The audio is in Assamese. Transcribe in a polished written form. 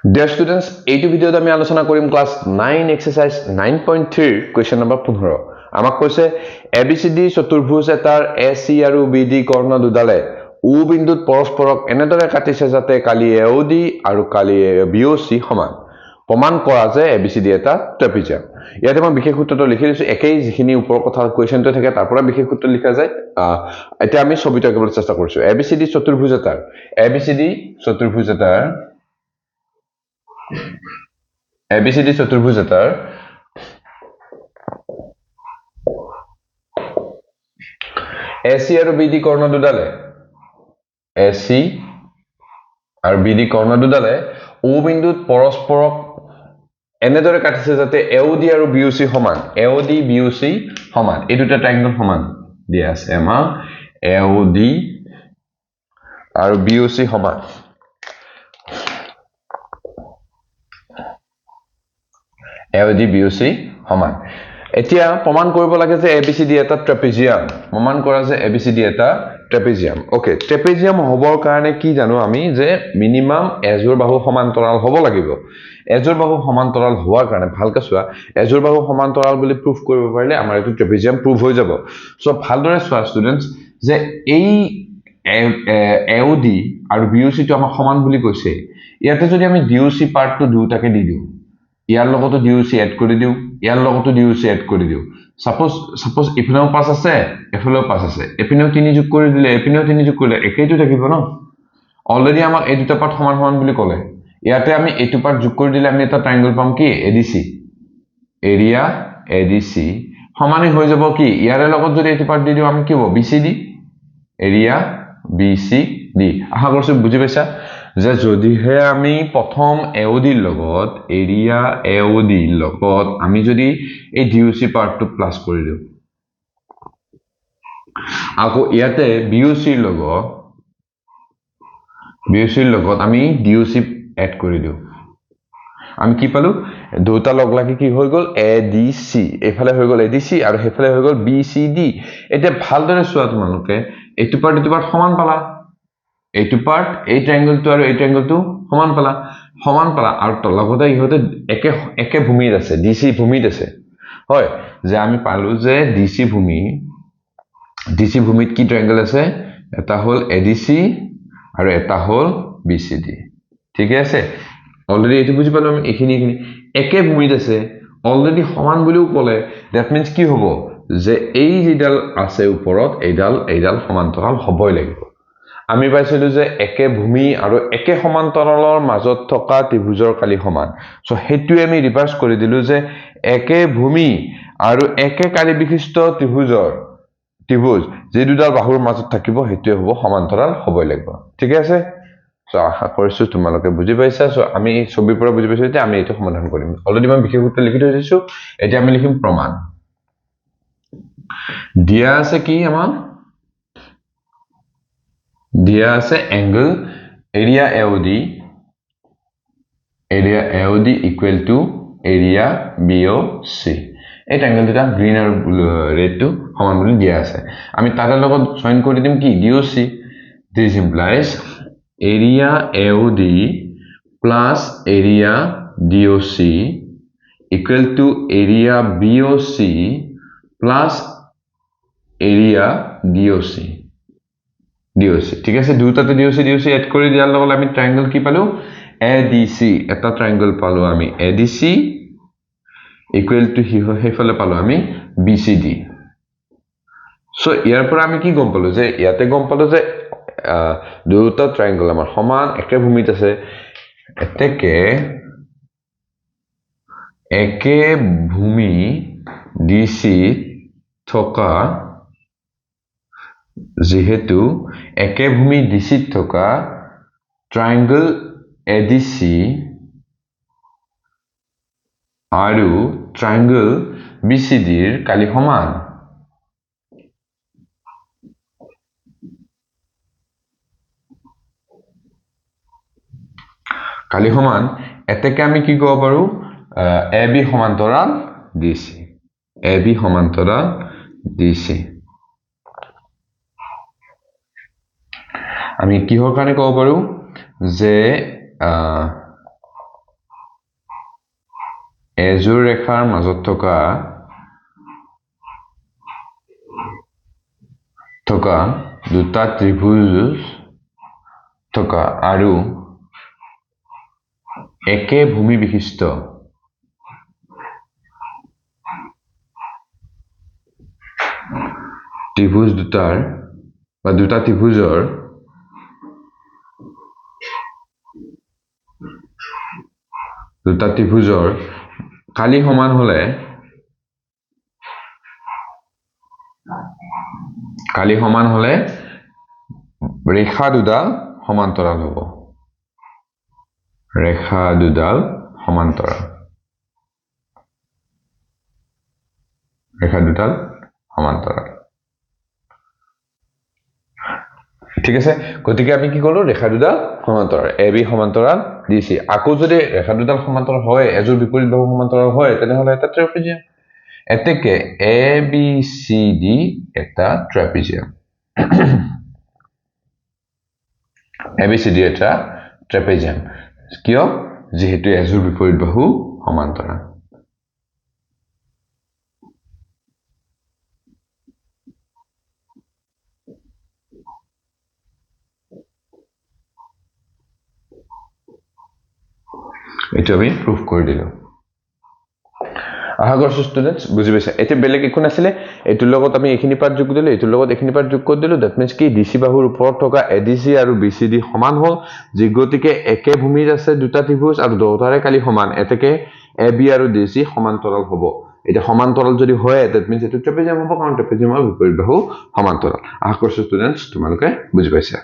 Dear students, এইটো ভিডিওত আমি আলোচনা কৰিম ক্লাস 9 এক্সাৰসাইজ 9.3 কোয়েশ্চন নম্বৰ 15 আমাক কৈছে ABCD চতুৰ্ভুজ এটাৰ AC আৰু BD কৰ্ণ দুডালে O বিন্দুত পৰস্পৰক এনেদৰে কাটিছে যাতে কালি AOD আৰু কালি BOC সমান প্ৰমাণ কৰা যে ABCD এটা ট্ৰেপিজিয়াম ইয়াতে মই বিশেষ সূত্ৰটো লিখি দিছো একেই যিখিনি ওপৰ কথা কোয়েশ্চনটো থাকে তাৰ পৰা বিশেষ সূত্ৰ লিখা যায় এতিয়া আমি ছবিটো আঁকিবলৈ চেষ্টা কৰিছো ABCD চতুৰ্ভুজ এটাৰ ABCD চতুৰ্ভুজ এটাৰ AC আৰু BD কৰ্ণ দুডালে AC আৰু BD কৰ্ণ দুডালে O বিন্দুত পৰস্পৰক এনেদৰে কাটিছে যাতে AOD আৰু BOC সমান AOD BOC সমান এই দুটা ট্ৰায়াঙ্গল সমান দিয়া আছে আমাৰ AOD আৰু BOC সমান AOD BOC সমান এতিয়া প্ৰমাণ কৰিব লাগে যে ABCD এটা ট্ৰেপিজিয়াম প্ৰমাণ কৰা যে ABCD এটা ট্ৰেপিজিয়াম ওকে ট্ৰেপিজিয়াম হবৰ কাৰণে কি জানো আমি যে মিনিমাম এজোৰ বাহু সমান্তৰাল হ'ব লাগিব এজোৰ বাহু সমান্তৰাল হোৱাৰ কাৰণে ভালকৈ চোৱা এজোৰ বাহু সমান্তৰাল বুলি প্ৰুফ কৰিব পাৰিলে আমাৰ এইটো ট্ৰেপিজিয়াম প্ৰুফ হৈ যাব সো ভালদৰে চোৱা ষ্টুডেন্টস যে এই AOD আৰু BOC টো আমাক সমান বুলি কৈছে ইয়াতে যদি আমি DOC পাৰ্টটো দুটাকে দি দিও ইয়াৰ লগতো DOC এড কৰি দিও ইয়াৰ লগতো DOC এড কৰি দিও সাপোজ ইফালেও পাস আছে এফালেও পাস আছে এপিনেও তিনি যোগ কৰি দিলে এপিনেও তিনি যোগ কৰিলে একেইটো থাকিব ন অলৰেডি আমাক এই দুটা পাৰ্ট সমান সমান বুলি ক'লে ইয়াতে আমি এইটো পাৰ্ট যোগ কৰি দিলে আমি এটা ট্ৰায়াঙ্গল পাম কি ADC এৰিয়া ADC সমানে হৈ যাব কি ইয়াৰে লগত যদি এইটো পাৰ্ট দি দিও আমি কি হ'ব BCD এৰিয়া BCD আশা কৰিছো বুজি পাইছা যে যদিহে আমি প্ৰথম AOD লগত এৰিয়া AOD লগত আমি যদি এই DOC পাৰ্টটো প্লাস কৰি দিও আকৌ ইয়াতে BOC লগত আমি DOC এড কৰি দিও আমি কি পালো দুটা লগ লাগি কি হৈ গল ADC এফালে হৈ গল ADC আৰু হেফালে হৈ গল BCD এতিয়া ভালদৰে চোৱা তোমালোকে এইটো পাৰ্ট সমান পালা এইটো পাৰ্ট এই ট্ৰায়াঙ্গলটো আৰু এই ট্ৰায়াঙ্গলটো সমান পালা আৰু তলগতে ইহতে একে ভূমিত আছে DC ভূমিত আছে হয় যে আমি পালো যে DC ভূমিত কি ট্ৰায়াঙ্গল আছে এটা হল ADC আৰু এটা হল BCD ঠিক আছে অলৰেডি এটো বুজি পালো আমি এখিনি একে ভূমিত আছে অলৰেডি সমান বুলিও ক'লে দ্যাট মিন্স কি হ'ব যে এই যিডাল আছে ওপৰত এইডাল সমান্তৰাল হ'বই লাগিব আমি পাইছিলো যে একে ভূমি আৰু একে সমান্তৰালৰ মাজত থকা ত্ৰিভুজৰ কালি সমান সো হেতুৱে আমি ৰিভাৰ্স কৰি দিলো যে একে ভূমি আৰু একে কালি বিশিষ্ট ত্ৰিভুজ যে দুডাল বাহুৰ মাজত থাকিব হেতুৱে হ'ব সমান্তৰাল হ'বই লাগিব ঠিক আছে সো আশা কৰিছো তোমালোকে বুজি পাইছা সো আমি ছবিৰ পৰা বুজি পাইছো যে আমি এটো সমাধান কৰিম অলৰেডি মই বিশেষ সূত্ৰ লিখি থৈ দিছো এতিয়া আমি লিখিম প্ৰমাণ দিয়া আছে কি আমাৰ দিয়া আছে angle area AOD equal to area BOC এই ট্ৰায়াঙ্গল দুটা গ্ৰীন আৰু ৰেড টু সমান বুলি দিয়া আছে আমি তাৰে লগত জয়েন কৰি দিম কি DOC this implies area AOD plus area DOC equal to area BOC plus area DOC ঠিক আছে দুটাতে DOC এড কৰি দিয়াৰ লগত আমি ট্ৰায়াঙ্গল কি পালো ADC এটা ট্ৰায়াঙ্গল পালো আমি ADC equal to হেফালে পালো আমি BCD সো ইয়াৰ পৰা আমি কি গম পালো যে ইয়াতে গম পালো যে দুটা ট্ৰায়াঙ্গল আমাৰ সমান একে ভূমিত আছে একে ভূমি DC থকা যেহেতু একে ভূমি DC থকা ট্ৰায়াঙ্গল ADC আৰু ট্ৰায়াঙ্গল BCD ৰ কালি সমান এতেকে আমি কি ক'ব পাৰো AB সমান্তৰাল DC আমি কিহৰ কাৰণে ক'ব পাৰো যে এযোৰ ৰেখাৰ মাজত থকা দুটা ত্ৰিভুজ থকা আৰু একে ভূমি বিশিষ্ট ত্ৰিভুজ দুটাৰ বা দুটা ত্ৰিভুজৰ কালি সমান হলে ৰেখা দুডাল সমান্তৰাল হ'ব ঠিক আছে গতিকে আমি কি কলো ৰেখা দুডাল সমান্তৰাল AB সমান্তৰাল DC আকৌ যদি ৰেখা দুডাল সমান্তৰাল হয় এযোৰ বিপৰীত বাহু সমান্তৰাল হয় তেনেহলে এটা ট্ৰেপিজিয়াম এতেকে ABCD এটা ট্ৰেপিজিয়াম ABCD এটা ট্ৰেপিজিয়াম কিয় যেহেতু এযোৰ বিপৰীত বাহু সমান্তৰাল এটা আমি প্ৰুফ কৰি দিলো আশা কৰিছো স্টুডেন্টস বুজি পাইছে এতে বেলেগ একো নাছিলে এটোৰ লগত আমি এখিনি পাৰ্ট যোগ দিলো এটোৰ লগত এখিনি পাৰ্ট যোগ কৰি দিলো দ্যাট মিন্স কি ডিসি বাহুৰ ওপৰত থকা ADC আৰু BCD সমান হল যি গতিকে একে ভূমিত আছে দুটা ত্ৰিভুজ আৰু দুটাৰে কালি সমান এতেকে AB আৰু DC সমান্তৰাল হ'ব এটা সমান্তৰাল যদি হয় দ্যাট মিন্স এটো ট্ৰেপিজিয়াম হ'ব কাৰণ ট্ৰেপিজিয়ামৰ বিপৰীত বাহু সমান্তৰাল আশা কৰিছো স্টুডেন্টস তোমালোকে বুজি পাইছা